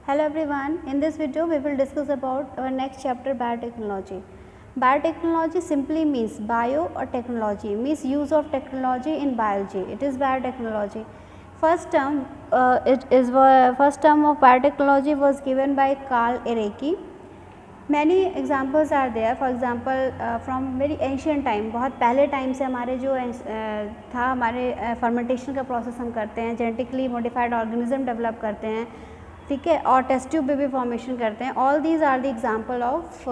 Hello everyone, in this video we will discuss about our next chapter, biotechnology. Biotechnology simply means bio or technology, means use of technology in biology. It is biotechnology. First term first term of biotechnology was given by Carl Ereky. Many examples are there. For example, from very ancient time, बहुत पहले time से हमारे जो था हमारे fermentation का process हम करते हैं, जेनेटिकली मॉडिफाइड ऑर्गेनिज्म डेवलप करते हैं, ठीक है, और टेस्ट ट्यूब बेबी फॉर्मेशन करते हैं. All these are the example of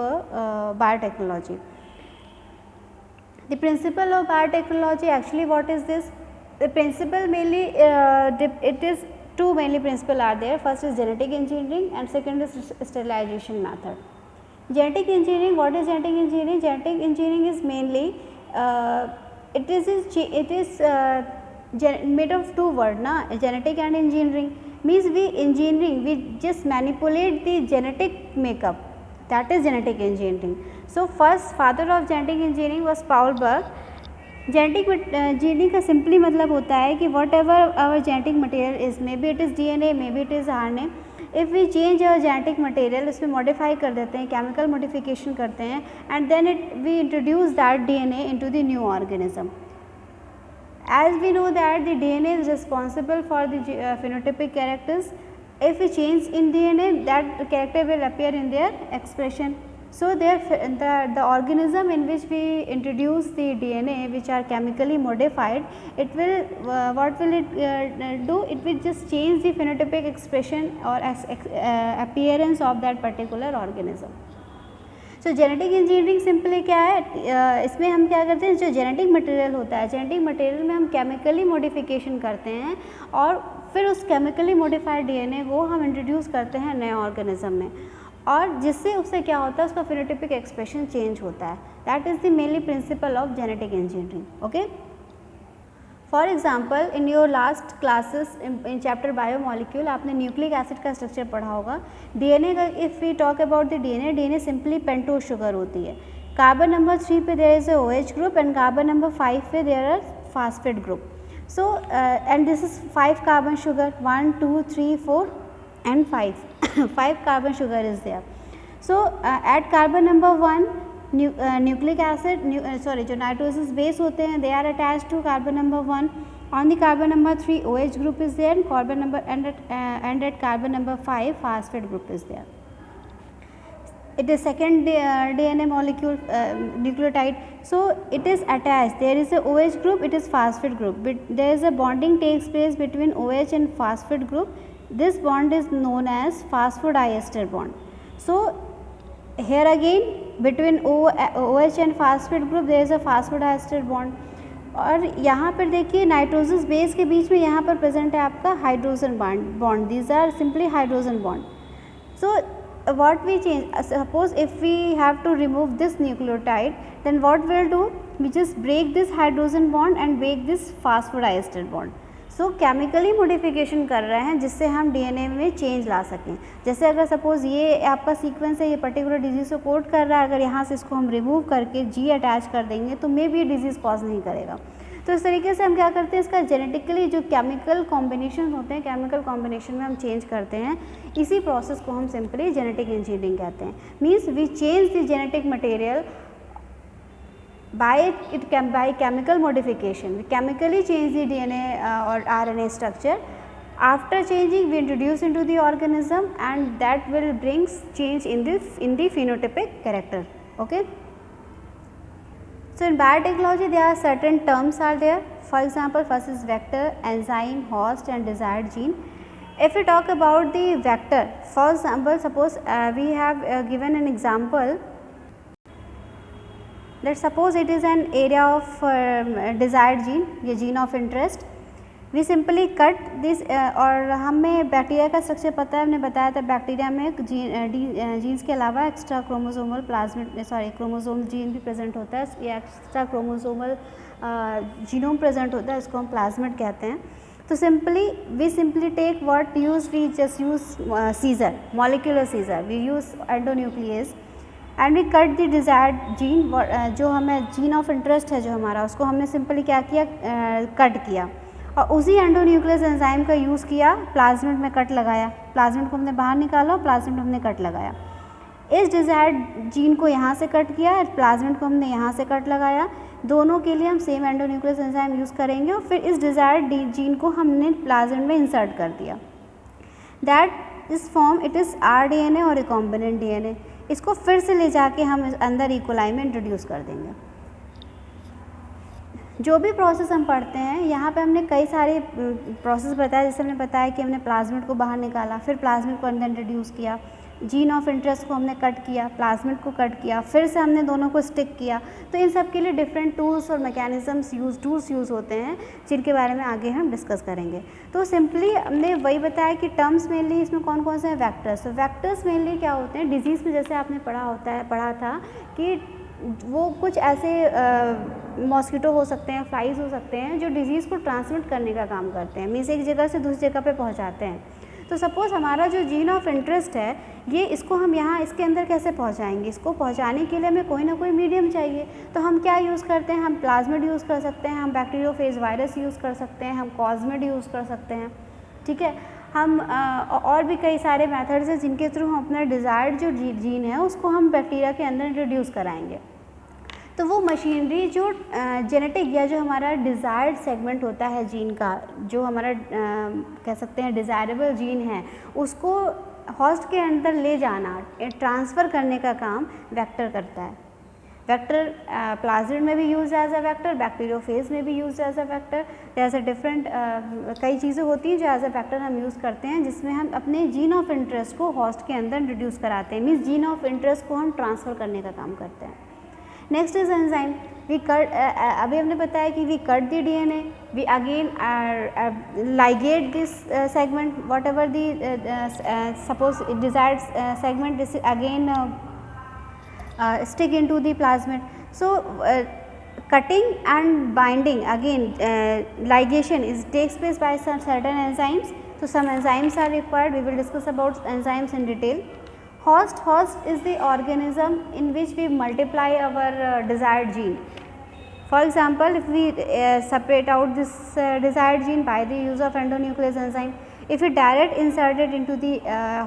biotechnology. The principle of biotechnology, actually what is this? The principle mainly it is two mainly principles are there. First is genetic engineering and second is sterilization method. Genetic engineering, what is genetic engineering? Genetic engineering is mainly it is made of two words na, genetic and engineering. Means we just manipulate the genetic makeup, that is genetic engineering. So first father of genetic engineering was Paul Berg. Genetic engineering का simply मतलब होता है कि whatever our genetic material is, maybe it is DNA, maybe it is RNA, if we change our genetic material, उसमें modify कर देते हैं, chemical modification करते हैं, and then we introduce that DNA into the new organism. As we know that the DNA is responsible for the phenotypic characters. If we change in DNA, that character will appear in their expression. So the organism in which we introduce the DNA, which are chemically modified, it will what will it do? It will just change the phenotypic expression or appearance of that particular organism. So genetic engineering simply क्या है, इसमें हम क्या करते हैं, जो genetic material होता है, जेनेटिक मटेरियल में हम केमिकली मॉडिफिकेशन करते हैं और फिर उस केमिकली मॉडिफाइड DNA को हम इंट्रोड्यूस करते हैं नए ऑर्गेनिज्म में, और जिससे उससे क्या होता है, उसका फिनोटिपिक एक्सप्रेशन चेंज होता है. That is the mainly principle of genetic engineering. Okay. For example, in your last classes in chapter biomolecule आपने न्यूक्लिक एसिड का स्ट्रक्चर पढ़ा होगा. DNA का if we talk about the DNA simply pentose sugar होती है. Carbon number 3 पे there is a OH group and carbon number 5 पे there are phosphate group. So and this is 5 carbon sugar, 1 2 3 4 and 5 5 carbon sugar is there. So at carbon number 1 nucleic acid जो nitrogenous base होते हैं, they are attached to carbon number 1. On the carbon number 3 OH group is there, and at carbon number 5 phosphate group is there. It is second DNA molecule, nucleotide. So it is attached, there is a OH group, it is phosphate group, but there is a bonding takes place between OH and phosphate group. This bond is known as phosphodiester bond. So here again between OH and phosphate group there is a phosphodiester bond. और यहाँ पर देखिए nitrogenous base के बीच में यहाँ पर present है आपका hydrogen bond. These are simply hydrogen bond. So what we change, suppose if we have to remove this nucleotide, then what we'll do, we just break this hydrogen bond and break this phosphodiester bond. So chemically modification कर रहे हैं जिससे हम DNA में change ला सकें. जैसे अगर suppose ये आपका सीक्वेंस है, ये पर्टिकुलर डिजीज़ को कोड कर रहा है, अगर यहाँ से इसको हम रिमूव करके G अटैच कर देंगे तो मे बी ये डिजीज़ कॉज नहीं करेगा. तो इस तरीके से हम क्या करते हैं, इसका जेनेटिकली जो केमिकल कॉम्बिनेशन होते हैं, केमिकल कॉम्बिनेशन में हम चेंज करते हैं. इसी प्रोसेस को हम सिंपली जेनेटिक इंजीनियरिंग कहते हैं. Means we change the genetic material by chemical modification. We chemically change the DNA or RNA structure. After changing, we introduce into the organism, and that will bring change in the phenotypic character. Okay. So in biotechnology, there are certain terms are there. For example, first is vector, enzyme, host, and desired gene. If we talk about the vector, for example, suppose we have given an example. Let's suppose it is an area of desired gene, ये gene of interest. We simply cut this और हमें bacteria का structure पता है, हमने बताया था bacteria में जीन्स के अलावा एक्स्ट्रा क्रोमोसोमल क्रोमोसोम जीन भी प्रेजेंट होता है. ये एक्स्ट्रा क्रोमोसोमल जीनोम प्रेजेंट होता है, इसको हम प्लाज्मिड कहते हैं. तो we simply take what use, we just use scissor, molecular scissor, we use endonuclease and we cut the desired gene. जो हमें जीन ऑफ इंटरेस्ट है जो हमारा, उसको हमने सिंपली क्या किया, कट किया. और उसी एंडोन्यूक्लियस एंजाइम का यूज़ किया, प्लाज्मिड में कट लगाया, प्लाज्मिड को हमने बाहर निकाला और प्लाज्मिड में हमने कट लगाया। इस डिज़ायर्ड जीन को यहाँ से कट किया, प्लाज्मिड को हमने यहाँ से कट लगाया, दोनों के लिए हम सेम एंडोन्यूक्लियस एंजाइम यूज़ करेंगे और फिर इस डिज़ायर्ड जीन को हमने प्लाज्मिड में इंसर्ट कर दिया। दैट इस फॉर्म इट इज़ rDNA और रिकॉम्बिनेंट DNA। इसको फिर से ले जाके हम अंदर इकोलाई में इंट्रोड्यूस कर देंगे। जो भी प्रोसेस हम पढ़ते हैं यहाँ पे हमने कई सारे प्रोसेस बताया, जैसे हमने बताया कि हमने प्लाज्मिड को बाहर निकाला, फिर प्लाज्मिड को अंदर इंट्रोड्यूस किया, जीन ऑफ इंटरेस्ट को हमने कट किया, प्लाज्मिड को कट किया, फिर से हमने दोनों को स्टिक किया। तो इन सब के लिए डिफरेंट टूल्स और मैकेनिज्म्स टूल्स यूज़ होते हैं, जिनके बारे में आगे हम डिस्कस करेंगे। तो सिंपली हमने वही बताया कि टर्म्स मेनली इसमें कौन कौन से हैं, वैक्टर्स। तो वैक्टर्स मेनली क्या होते हैं, डिजीज़ में जैसे आपने पढ़ा था कि वो कुछ ऐसे मॉस्किटो हो सकते हैं, फ्लाइज हो सकते हैं जो डिजीज़ को ट्रांसमिट करने का काम करते हैं, मीन्स एक जगह से दूसरी जगह पे पहुंचाते हैं। तो सपोज़ हमारा जो जीन ऑफ इंटरेस्ट है ये, इसको हम यहाँ इसके अंदर कैसे पहुँचाएंगे, इसको पहुँचाने के लिए हमें कोई ना कोई मीडियम चाहिए। तो हम क्या यूज़ करते हैं, हम प्लाज्मिड यूज़ कर सकते हैं, हम बैक्टीरियोफेज वायरस यूज़ कर सकते हैं, हम कॉस्मिड यूज़ कर सकते हैं, ठीक है। हम और भी कई सारे मेथड्स हैं जिनके थ्रू हम अपना डिज़ायर्ड जो जीन है उसको हम बैक्टीरिया के अंदर इंट्रोड्यूस कराएंगे। तो वो मशीनरी जो जेनेटिक या जो हमारा डिज़ायर्ड सेगमेंट होता है जीन का, जो हमारा कह सकते हैं डिज़ायरेबल जीन है, उसको होस्ट के अंदर ले जाना, ट्रांसफ़र करने का काम वेक्टर करता है। वेक्टर प्लाज्मिड में भी use as a vector, bacteriophage में भी यूज एज अ वेक्टर। जैसे डिफरेंट कई चीज़ें होती हैं जो एज अ वेक्टर हम यूज़ करते हैं, जिसमें हम अपने जीन ऑफ इंटरेस्ट को होस्ट के अंदर इंट्रोड्यूस कराते हैं, मीन्स जीन ऑफ इंटरेस्ट को हम ट्रांसफ़र करने का काम करते हैं। Next is enzyme. We cut, अभी हमने बताया कि we cut the DNA, we again ligate this segment, whatever the suppose desired segment is again stick into the plasmid. So cutting and binding again, ligation takes place by some certain enzymes. So some enzymes are required. We will discuss about enzymes in detail. Host is the organism in which we multiply our desired gene. For example, if we separate out this desired gene by the use of endonuclease enzyme, if we direct insert it into the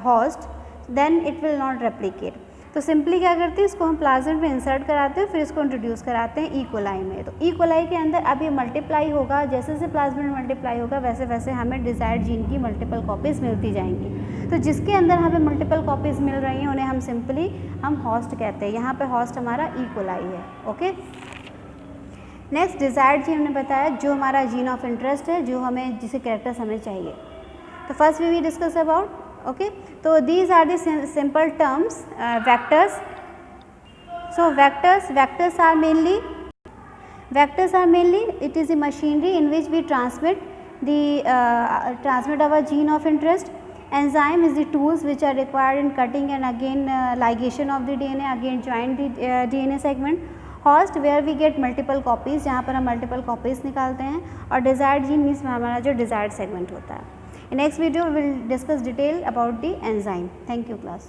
host, then it will not replicate. तो simply क्या करते हैं, इसको हम plasmid में insert कराते हैं, फिर इसको इंट्रोड्यूस कराते हैं इकोलाई में। तो इकोलाई के अंदर अब ये मल्टीप्लाई होगा, जैसे जैसे प्लाज्मिड मल्टीप्लाई होगा वैसे वैसे हमें डिज़ायर्ड जीन की मल्टीपल कॉपीज़ मिलती जाएंगी। तो जिसके अंदर हमें मल्टीपल कॉपीज़ मिल रही हैं उन्हें हम सिंपली होस्ट कहते हैं। यहाँ पे होस्ट हमारा इकोलाई है। ओके, नेक्स्ट डिज़ायर्ड जीन हमने बताया जो हमारा जीन ऑफ इंटरेस्ट है, जो हमें जिसे कैरेक्टर्स हमें चाहिए। तो first we discuss about, okay, so these are the simple terms, vectors. So vectors are mainly it is a machinery in which we transmit our gene of interest. Enzyme is the tools which are required in cutting and again ligation of the DNA, again join the DNA segment. Host where we get multiple copies, जहाँ पर हम multiple copies निकालते हैं, और desired gene means हमारा जो desired segment होता है। In next video we will discuss detail about the enzyme. Thank you class.